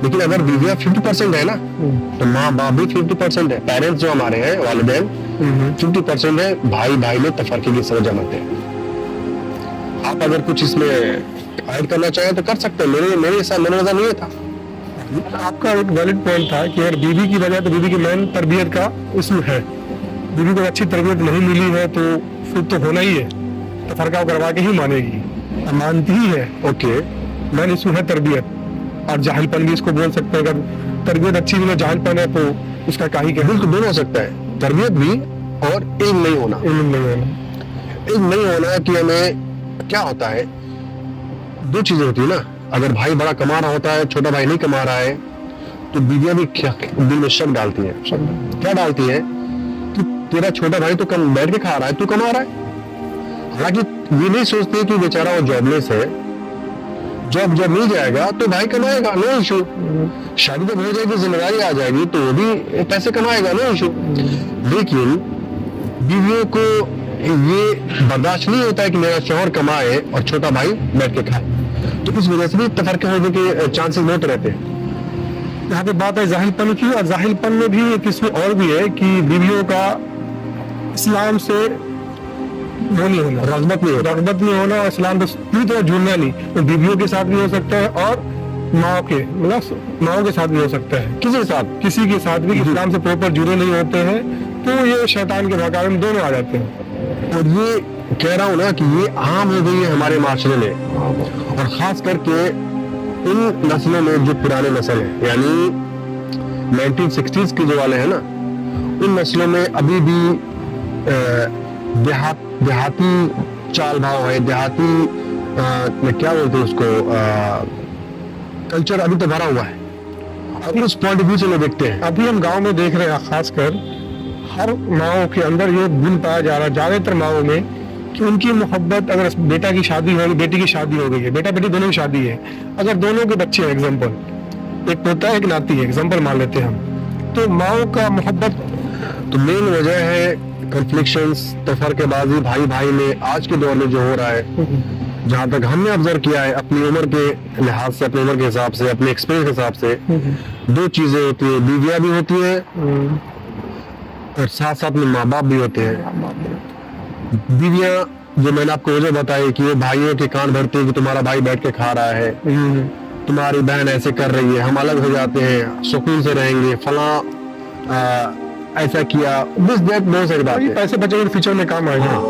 لیکن اگر بیویاں 50% ہے نا تو ماں باپ بھی 50% ہے. پیرنٹس جو ہمارے ہیں والدین 50% ہے. بھائی بھائی میں تفرقے کی سبب جماتے ہیں. آپ اگر کچھ اس میں ایڈ کرنا چاہیں تو کر سکتے ہیں. میرے حساب میرا نظر نہیں تھا. آپ کا ایک ویلڈ پوائنٹ تھا کہ اگر بیوی کی وجہ تو بیوی کی مین تربیت کا اس میں ہے. بیوی کو اچھی تربیت نہیں ملی ہے تو پھر تو ہونا ہی ہے, تفرقہ کروا کے ہی مانے گی, مانتی ہی ہے. اوکے, مین اس میں ہے تربیت, اور جاہل پن بھی اس کو بول سکتے ہیں. اگر تربیت اچھی بھی جاہل پن ہے تو اس کا کہیں کہ بالکل دونوں ہو سکتا ہے, تربیت بھی اور علم نہیں ہونا. علم نہیں ہونا, علم نہیں ہونا کہ ہمیں کیا ہوتا ہے, دو چیزیں ہوتی ہیں نا. اگر بھائی بڑا کما رہا ہوتا ہے, چھوٹا بھائی نہیں کما رہا ہے, تو بیویاں بھی دل میں شک ڈالتی ہیں. کیا ڈالتی ہے کہ تیرا چھوٹا بھائی تو کم بیٹھ کے کھا رہا ہے, تو کما رہا ہے. حالانکہ یہ نہیں سوچتے کہ بیچارہ وہ جاب لیس ہے, جاب جب مل جائے گا تو بھائی کمائے گا, نو ایشو. شادی جب ہو جائے گی, ذمہ داری آ جائے گی تو وہ بھی پیسے کمائے گا, نو ایشو. لیکن بیویوں کو یہ برداشت نہیں ہوتا ہے کہ میرا شوہر کمائے اور چھوٹا بھائی بیٹھ کے کھائے, تو اس وجہ سے بھی تفرقے ہونے کے چانسز بہت رہتے ہیں. یہاں پہ بات ہے ظاہر پن کی, اور ظاہر پن میں بھی ایک اس میں اور بھی ہے کہ بیویوں کا اسلام سے وہ نہیں ہونا, رغبت نہیں ہونا, اور اسلام سے پوری طرح جڑنا نہیں. تو بیویوں کے ساتھ بھی ہو سکتا ہے اور ماؤں کے ساتھ بھی ہو سکتا ہے. کسی کے ساتھ بھی اسلام سے پراپر جڑے نہیں ہوتے ہیں تو یہ شیطان کے بہکاوے میں دونوں آ جاتے ہیں. اور یہ کہہ رہا ہوں نا کہ یہ عام ہو گئی ہے ہمارے معاشرے میں, اور خاص کر کے ان نسلوں میں جو پرانے نسل ہیں, یعنی 1960s کے جو والے ہیں نا, ان نسلوں میں ابھی بھی دیہاتی چال بھاؤ ہے, دیہاتی کیا بولتے ہیں اس کو, کلچر ابھی تو بھرا ہوا ہے. ابھی اس پوائنٹ آف ویو سے لوگ دیکھتے ہیں. ابھی ہم گاؤں میں دیکھ رہے ہیں خاص کر ہر ماؤں کے اندر یہ گن پایا جا رہا ہے, زیادہ تر ماؤں میں, کہ ان کی محبت, اگر بیٹا کی شادی ہوگی, بیٹی کی شادی ہو گئی ہے, بیٹا بیٹی دونوں کی شادی ہے, اگر دونوں کے بچے ہیں, ایگزامپل ایک پوتا ہے ایک ناتی ہے, ایگزامپل مان لیتے ہیں ہم, تو ماؤں کا محبت. تو مین وجہ ہے کنفلکشنز, تفرقہ بازی بھائی بھائی میں آج کے دور میں جو ہو رہا ہے. جہاں تک ہم نے آبزرو کیا ہے اپنی عمر کے لحاظ سے, اپنی عمر کے حساب سے, اپنے ایکسپیرینس کے حساب سے, دو چیزیں ہوتی ہیں, بیویاں بھی ہوتی ہیں اور ساتھ ساتھ میں ماں باپ بھی ہوتے ہیں. بیویاں جو میں نے آپ کو وجہ بتائی کہ وہ بھائیوں کے کان بھرتے ہیں کہ تمہارا بھائی بیٹھ کے کھا رہا ہے, تمہاری بہن ایسے کر رہی ہے, ہم الگ ہو جاتے ہیں, سکون سے رہیں گے, فلاں ایسا کیا, بس دیٹ بہت ساری باتیں. پیسے بچے فیوچر میں کام آئے گا.